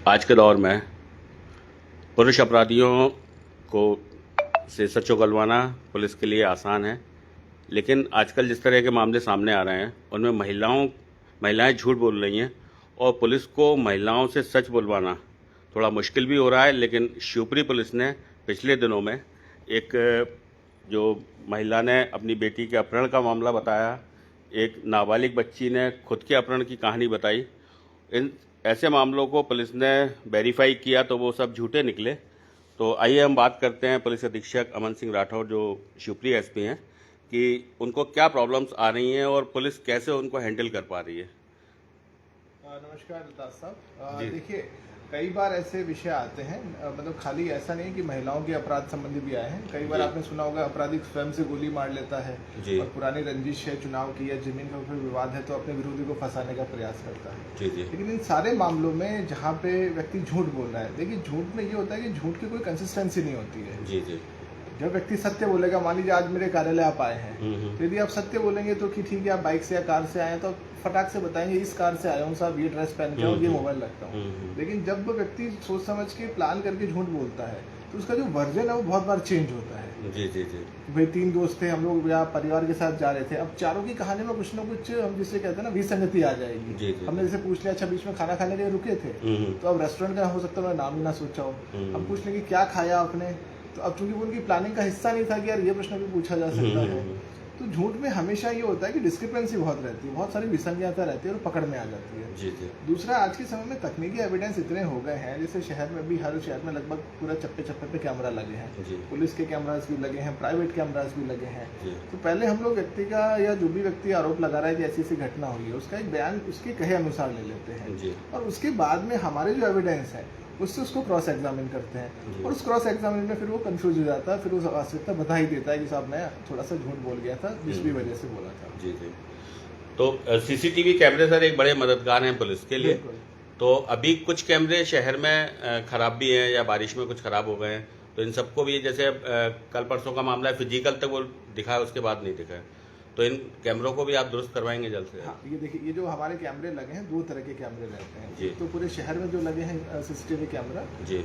आज के दौर में पुरुष अपराधियों को से सच उगलवाना पुलिस के लिए आसान है, लेकिन आजकल जिस तरह के मामले सामने आ रहे हैं उनमें महिलाएं झूठ बोल रही हैं और पुलिस को महिलाओं से सच बुलवाना थोड़ा मुश्किल भी हो रहा है। लेकिन शिवपुरी पुलिस ने पिछले दिनों में एक जो महिला ने अपनी बेटी के अपहरण का मामला बताया, एक नाबालिग बच्ची ने खुद के अपहरण की कहानी बताई, इन ऐसे मामलों को पुलिस ने वेरीफाई किया तो वो सब झूठे निकले। तो आइए हम बात करते हैं पुलिस अधीक्षक अमन सिंह राठौर जो शिवपुरी एसपी हैं कि उनको क्या प्रॉब्लम्स आ रही हैं और पुलिस कैसे उनको हैंडल कर पा रही है। नमस्कार दास साहब। देखिए, कई बार ऐसे विषय आते हैं, मतलब खाली ऐसा नहीं कि महिलाओं के अपराध संबंधी भी आए हैं। कई बार आपने सुना होगा अपराधी स्वयं से गोली मार लेता है और पुरानी रंजिश है, चुनाव की या जमीन का कोई विवाद है तो अपने विरोधी को फंसाने का प्रयास करता है। लेकिन इन सारे मामलों में जहाँ पे व्यक्ति झूठ बोल रहा है, देखिए झूठ में ये होता है कि झूठ की कोई कंसिस्टेंसी नहीं होती है। जब व्यक्ति सत्य बोलेगा, मान लीजिए आज मेरे कार्यालय आप आए हैं, तो यदि आप सत्य बोलेंगे तो कि ठीक है आप बाइक से या कार से आए हैं, तो फटाक से बताएंगे इस कार से आया हूँ साहब, ये ड्रेस पहन के और ये मोबाइल रखता हूँ। लेकिन जब वो व्यक्ति सोच समझ के प्लान करके झूठ बोलता है तो उसका जो वर्जन है वो बहुत बार चेंज होता है। भाई 3 दोस्त थे, हम लोग या परिवार के साथ जा रहे थे, अब चारों की कहानी में कुछ ना कुछ हम जिसे कहते हैं ना विसंगति आ जाएगी। हमने जैसे पूछ लिया अच्छा बीच में खाना खाने के लिए रुके थे, तो अब रेस्टोरेंट का हो सकता है मैं नाम ही ना सोचा हो। हम पूछ लेंगे क्या खाया आपने, तो अब चूंकि वो उनकी प्लानिंग का हिस्सा नहीं था कि यार ये प्रश्न भी पूछा जा सकता है। तो झूठ में हमेशा ये होता है कि डिस्क्रिपेंसी बहुत रहती है, बहुत सारी विसंगतता रहती है और पकड़ में आ जाती है। दूसरा, आज के समय में तकनीकी एविडेंस इतने हो गए हैं, जैसे शहर में भी हर शहर में लगभग पूरा चप्पे चप्पे पे कैमरा लगे हैं, पुलिस के कैमरास भी लगे हैं, प्राइवेट कैमरास भी लगे हैं। तो पहले हम लोग व्यक्ति का या जो भी व्यक्ति आरोप लगा रहा है कि ऐसी ऐसी घटना हुई है उसका एक बयान उसके कहे अनुसार ले लेते हैं और उसके बाद में हमारे जो एविडेंस है उससे उसको क्रॉस एग्जामिन करते हैं और उस क्रॉस एग्जामिन में फिर वो कंफ्यूज हो जाता है, फिर वो वास्तविकता बता ही देता है कि साहब मैं थोड़ा सा झूठ बोल गया था, जिस भी वजह से बोला था। तो सीसीटीवी कैमरे सर एक बड़े मददगार हैं पुलिस के लिए। तो अभी कुछ कैमरे शहर में खराब भी हैं या बारिश में कुछ खराब हो गए हैं, तो इन सबको भी जैसे कल परसों का मामला है, फिजिकल तक वो दिखा है उसके बाद नहीं दिखा है, तो इन कैमरों को भी आप दुरुस्त करवाएंगे जल्द से? हाँ, ये देखिए, ये जो हमारे कैमरे लगे हैं 2 तरह के कैमरे रहते हैं। तो पूरे शहर में जो लगे हैं सीसीटीवी कैमरा,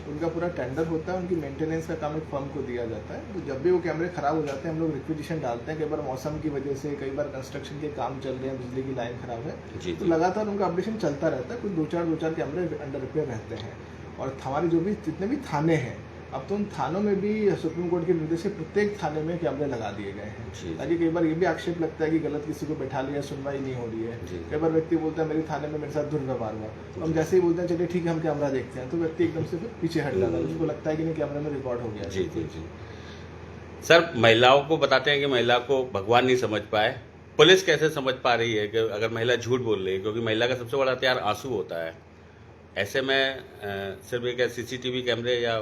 उनका पूरा टेंडर होता है, उनकी मेंटेनेंस का काम एक फर्म को दिया जाता है। तो जब भी वो कैमरे खराब हो जाते हैं हम लोग रिक्विजिशन डालते हैं। कई बार मौसम की वजह से, कई बार कंस्ट्रक्शन के काम चल रहे हैं, बिजली की लाइन खराब है, तो लगातार उनका अपडेशन चलता रहता है। कुछ 2-4 कैमरे अंडर रिपेयर रहते हैं। और हमारे जो भी जितने भी थाने हैं, अब तो उन थानों में भी सुप्रीम कोर्ट के निर्देश से प्रत्येक थाने में कैमरे लगा दिए गए हैं, ताकि कई बार ये भी आक्षेप लगता है कि गलत किसी को बैठा लिया, सुनवाई नहीं हो रही है। कई बार व्यक्ति बोलता है मेरे थाने में मेरे साथ दुर्व्यवहार हुआ, तो हम जैसे ही बोलते हैं चलिए ठीक है हम कैमरा देखते हैं, तो व्यक्ति एकदम से फिर पीछे हट जाता है, उसको लगता है कि नहीं कैमरे में रिकॉर्ड हो गया। सर, महिलाओं को बताते हैं कि महिला को भगवान नहीं समझ पाए, पुलिस कैसे समझ पा रही है कि अगर महिला झूठ बोल रही है, क्योंकि महिला का सबसे बड़ा हथियार आंसू होता है। ऐसे में सिर्फ एक सीसीटीवी कैमरे या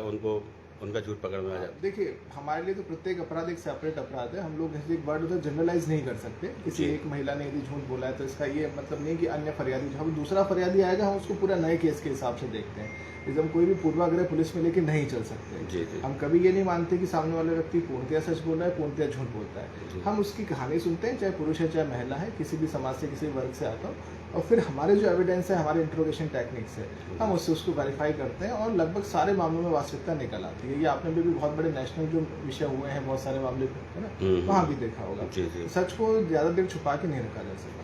उनका झूठ पकड़ में आ जाता है? देखिए, हमारे लिए तो प्रत्येक अपराध एक सेपरेट अपराध है। हम लोग एक वर्ड उधर जनरलाइज नहीं कर सकते। किसी एक महिला ने यदि झूठ बोला है तो इसका ये मतलब नहीं कि अन्य फरियादी, जब दूसरा फरियादी आएगा हम उसको पूरा नए केस के हिसाब से देखते हैं। जैसे हम कोई भी पूर्वाग्रह पुलिस में लेके नहीं चल सकते। हम कभी ये नहीं मानते कि सामने वाले व्यक्ति पूर्णतया सच बोल रहा है, पूर्णतया झूठ बोलता है। हम उसकी कहानी सुनते हैं, चाहे पुरुष है चाहे महिला है, किसी भी समाज से किसी वर्ग से आता हो, और फिर हमारे जो एविडेंस है, हमारे इंट्रोगेशन टेक्निक्स है, हम उससे उसको वेरीफाई करते हैं और लगभग सारे मामलों में वास्तविकता निकल आती है। ये आपने भी बहुत बड़े नेशनल जो विषय हुए हैं बहुत सारे मामले, है ना, वहाँ भी देखा होगा। सच को ज्यादा देर छुपा के नहीं रखा जा सकता।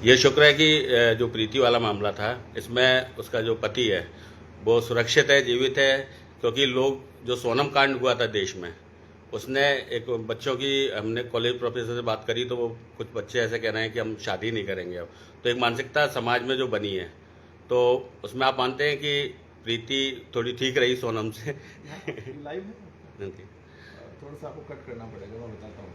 ये शुक्र है कि जो प्रीति वाला मामला था इसमें उसका जो पति है वो सुरक्षित है, जीवित है, क्योंकि लोग जो सोनम कांड हुआ था देश में, उसने एक बच्चों की, हमने कॉलेज प्रोफेसर से बात करी तो वो कुछ बच्चे ऐसे कह रहे हैं कि हम शादी नहीं करेंगे अब। तो एक मानसिकता समाज में जो बनी है, तो उसमें आप मानते हैं कि प्रीति थोड़ी ठीक रही सोनम से? लाइव है, थोड़ा सा आपको कट करना पड़ेगा, मैं बताता हूँ।